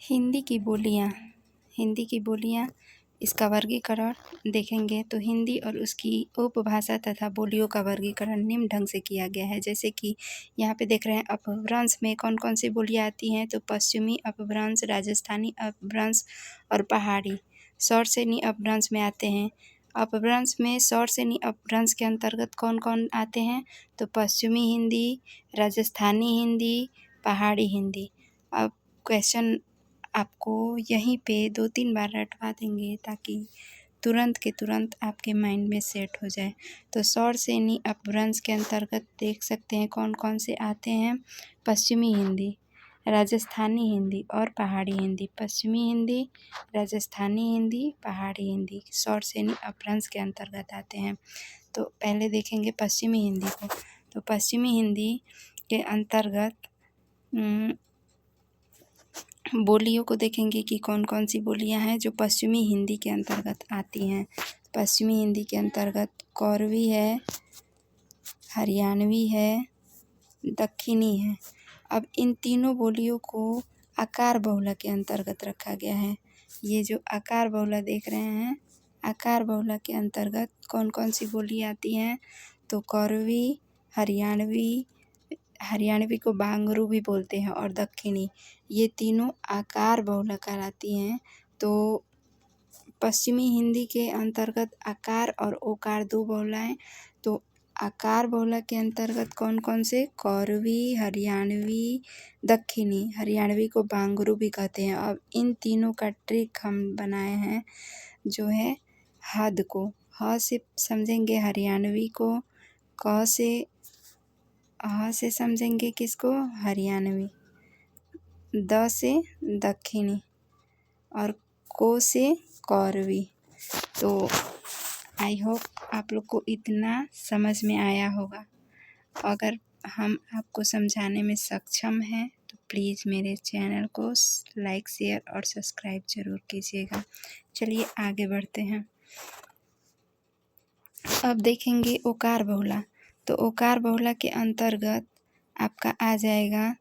हिंदी की बोलियाँ इसका वर्गीकरण देखेंगे तो हिंदी और उसकी उपभाषा तथा बोलियों का वर्गीकरण निम्न ढंग से किया गया है। जैसे कि यहाँ पे देख रहे हैं अपभ्रंश में कौन कौन सी बोलियाँ आती हैं, तो पश्चिमी अपभ्रंश, राजस्थानी अपभ्रंश और पहाड़ी। शौरसेनी अपभ्रंश में आते हैं। अपभ्रंश में शौरसेनी अपभ्रंश के अंतर्गत कौन कौन आते हैं, तो पश्चिमी हिंदी, राजस्थानी हिंदी, पहाड़ी हिंदी। अब क्वेश्चन आपको यहीं पे 2-3 बार रटवा देंगे ताकि तुरंत के तुरंत आपके माइंड में सेट हो जाए। तो शौरसेनी अपभ्रंश के अंतर्गत देख सकते हैं कौन कौन से आते हैं, पश्चिमी हिंदी, राजस्थानी हिंदी और पहाड़ी हिंदी। पश्चिमी हिंदी, राजस्थानी हिंदी, पहाड़ी हिंदी शौरसेनी अपभ्रंश के अंतर्गत आते हैं। तो पहले देखेंगे पश्चिमी हिंदी को। तो पश्चिमी हिंदी के अंतर्गत बोलियों को देखेंगे कि कौन कौन सी बोलियां हैं जो पश्चिमी हिंदी के अंतर्गत आती हैं। पश्चिमी हिंदी के अंतर्गत कौरवी है, हरियाणवी है, दक्षिणी है। अब इन तीनों बोलियों को आकार बहुला के अंतर्गत रखा गया है। ये जो आकार बहुला देख रहे हैं, आकार बहुला के अंतर्गत कौन कौन सी बोली आती हैं, तो कौरवी, हरियाणवी को बांगरू भी बोलते हैं और दक्षिणी, ये तीनों आकार बहुला कहलाती हैं। तो पश्चिमी हिंदी के अंतर्गत आकार और ओकार दो बहुलाएँ। तो आकार बहुला के अंतर्गत कौन कौन से, कौरवी, हरियाणवी, दक्षिणी। हरियाणवी को बांगरू भी कहते हैं। अब इन तीनों का ट्रिक हम बनाए हैं, जो है हद को। ह से समझेंगे हरियाणवी को, ह से समझेंगे किसको, हरियाणवी, द से दक्षिणी और को से कौरवी। तो आई होप आप लोग को इतना समझ में आया होगा। अगर हम आपको समझाने में सक्षम हैं तो प्लीज़ मेरे चैनल को लाइक, शेयर और सब्सक्राइब ज़रूर कीजिएगा। चलिए आगे बढ़ते हैं। अब देखेंगे ओकार बहुला। तो ओकार बहुला के अंतर्गत आपका आ जाएगा,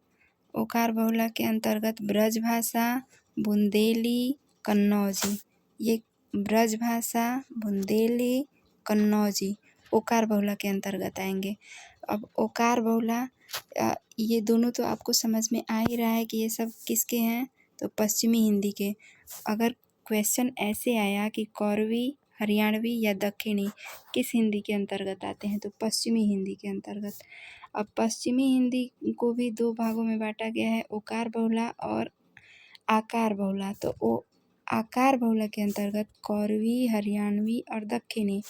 ओकार बहुला के अंतर्गत ब्रजभाषा, बुंदेली, कन्नौजी। ये ब्रजभाषा, बुंदेली, कन्नौजी ओकार बहुला के अंतर्गत आएंगे। अब ओकार बहुला ये दोनों तो आपको समझ में आ ही रहा है कि ये सब किसके हैं, तो पश्चिमी हिंदी के। अगर क्वेश्चन ऐसे आया कि कौरवी, हरियाणवी या दक्षिणी किस हिंदी के अंतर्गत आते हैं, तो पश्चिमी हिंदी के अंतर्गत। अब पश्चिमी हिंदी को भी दो भागों में बांटा गया है, ओकार बहुला और आकार बहुला। तो आकार बहुला के अंतर्गत कौरवी, हरियाणवी और दक्षिणी,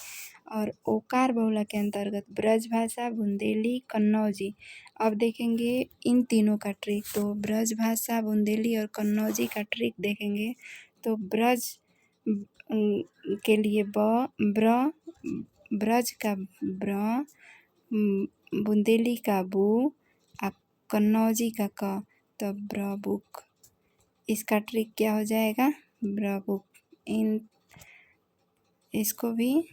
और ओकार बहुला के अंतर्गत ब्रजभाषा, बुंदेली, कन्नौजी। अब देखेंगे इन तीनों का ट्रिक। तो ब्रजभाषा, बुंदेली और कन्नौजी का ट्रिक देखेंगे। तो ब्रज के लिए ब्रज का ब्र, बुंदेली का बु, कन्नौजी का क, तो ब्रबुक। इसका ट्रिक क्या हो जाएगा, ब्रबुक। इसको भी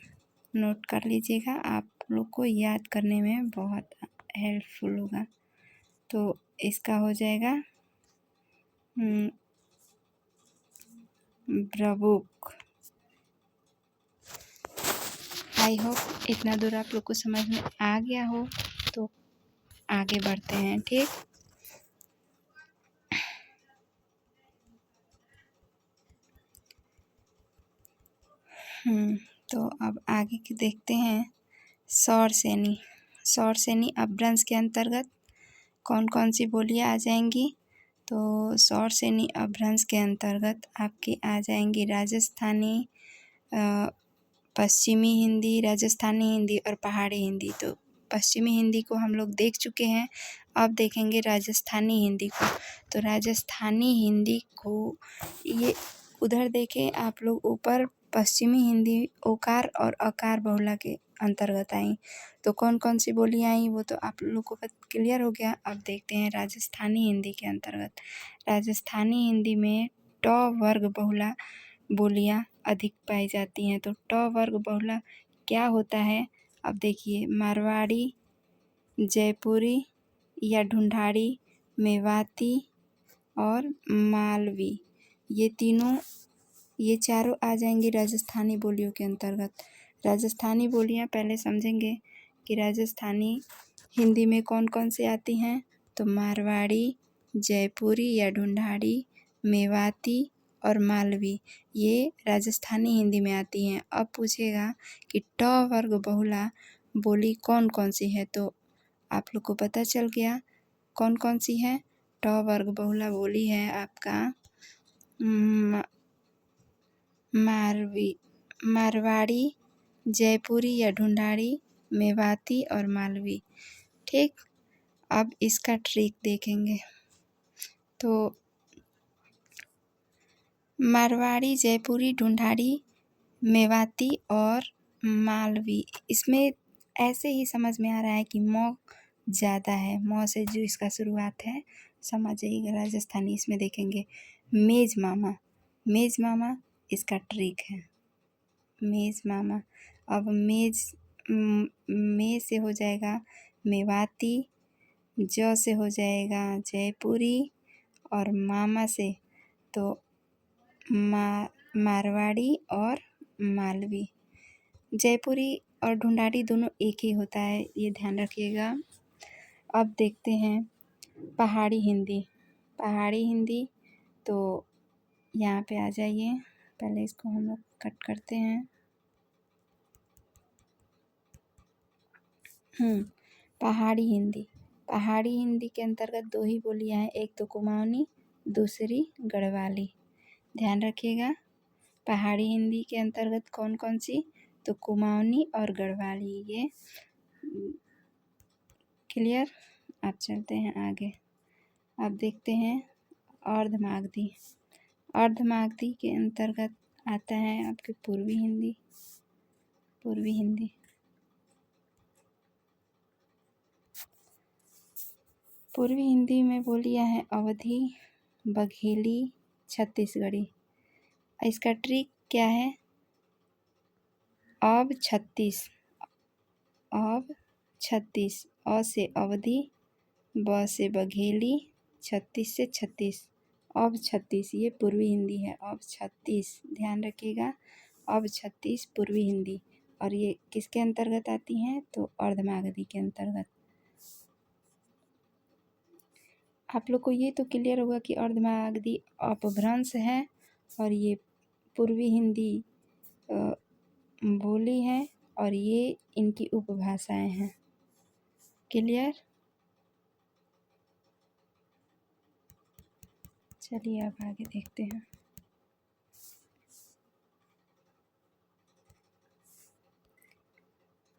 नोट कर लीजिएगा, आप लोग को याद करने में बहुत हेल्पफुल होगा। तो इसका हो जाएगा ब्रबुक। आई होप इतना दूर आप लोग को समझ में आ गया हो। तो आगे बढ़ते हैं, ठीक। तो अब आगे की देखते हैं शौरसेनी अपभ्रंश के अंतर्गत कौन कौन सी बोलियाँ आ जाएंगी। तो शौरसेनी अपभ्रंश के अंतर्गत आपकी आ जाएंगी राजस्थानी, पश्चिमी हिंदी, राजस्थानी हिंदी और पहाड़ी हिंदी। तो पश्चिमी हिंदी को हम लोग देख चुके हैं, अब देखेंगे राजस्थानी हिंदी को। तो राजस्थानी हिंदी को ये उधर देखें आप लोग, ऊपर पश्चिमी हिंदी ओकार और अकार बहुला के अंतर्गत आई। तो कौन कौन सी बोलियाँ आई वो तो आप लोग को क्लियर हो गया। अब देखते हैं राजस्थानी हिंदी के अंतर्गत। राजस्थानी हिंदी में ट वर्ग बहुला बोलियाँ अधिक पाई जाती हैं। तो ट वर्ग बहुला क्या होता है, अब देखिए, मारवाड़ी, जयपुरी या ढूंढाड़ी, मेवाती, और मालवी। ये चारों आ जाएंगी राजस्थानी बोलियों के अंतर्गत। राजस्थानी बोलियां पहले समझेंगे कि राजस्थानी हिंदी में कौन कौन से आती हैं। तो मारवाड़ी, जयपुरी या ढूंढाड़ी, मेवाती और मालवी, ये राजस्थानी हिंदी में आती हैं। अब पूछेगा कि ट वर्ग बहुला बोली कौन कौन सी है, तो आप लोग को पता चल गया कौन कौन सी है। ट वर्ग बहुला बोली है आपका मारवाड़ी, जयपुरी या ढूंढाड़ी, मेवाती और मालवी। ठीक, अब इसका ट्रिक देखेंगे। तो मारवाड़ी, जयपुरी, ढूंढाड़ी, मेवाती और मालवी, इसमें ऐसे ही समझ में आ रहा है कि मौ ज़्यादा है, मौ से जो इसका शुरुआत है समझ जाइएगा। राजस्थानी इसमें देखेंगे मेज मामा इसका ट्रिक है, मेज मामा। अब मे से हो जाएगा मेवाती, ज से हो जाएगा जयपुरी और मामा से तो मारवाड़ी और मालवी। जयपुरी और ढूंढाड़ी दोनों एक ही होता है, ये ध्यान रखिएगा। अब देखते हैं पहाड़ी हिंदी। तो यहाँ पे आ जाइए, पहले इसको हम लोग कट करते हैं। पहाड़ी हिंदी के अंतर्गत दो ही बोलियां हैं, एक तो कुमाऊनी, दूसरी गढ़वाली। ध्यान रखिएगा, पहाड़ी हिंदी के अंतर्गत कौन कौन सी, तो कुमाऊनी और गढ़वाली। ये क्लियर। अब चलते हैं आगे। अब देखते हैं अर्धमागधी के अंतर्गत आता है आपके पूर्वी हिंदी। पूर्वी हिंदी में बोलियां हैं अवधी, बघेली, छत्तीसगढ़ी। इसका ट्रिक क्या है, अब 36, अ से अवधी, ब से बघेली, 36 से 36, अब 36, ये पूर्वी हिंदी है। अब 36 ध्यान रखिएगा, अब 36 पूर्वी हिंदी। और ये किसके अंतर्गत आती हैं, तो अर्धमागधी के अंतर्गत। आप लोग को ये तो क्लियर होगा कि अर्धमागधी अपभ्रंश है और ये पूर्वी हिंदी बोली है और ये इनकी उपभाषाएं हैं। क्लियर। चलिए अब आगे देखते हैं।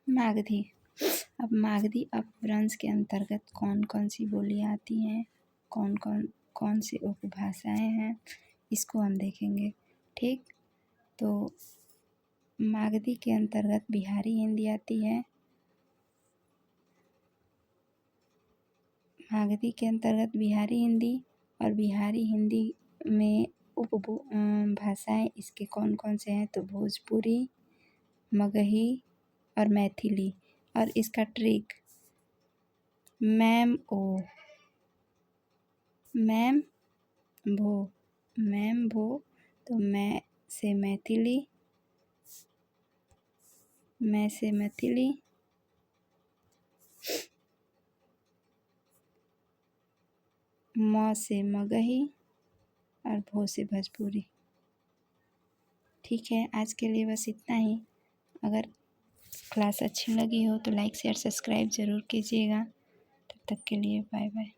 मागधी। अब मागधी अपभ्रंश के अंतर्गत कौन कौन सी बोलियां आती हैं, कौन सी उपभाषाएं हैं, इसको हम देखेंगे। ठीक, तो मागधी के अंतर्गत बिहारी हिंदी आती है। मागधी के अंतर्गत बिहारी हिंदी, और बिहारी हिंदी में भाषाएं इसके कौन कौन से हैं, तो भोजपुरी, मगही और मैथिली। और इसका ट्रिक मैम भो, तो मैं से मैथिली, म से मगही और भो से भोजपुरी। ठीक है, आज के लिए बस इतना ही। अगर क्लास अच्छी लगी हो तो लाइक शेयर सब्सक्राइब ज़रूर कीजिएगा। तब तक के लिए बाय बाय।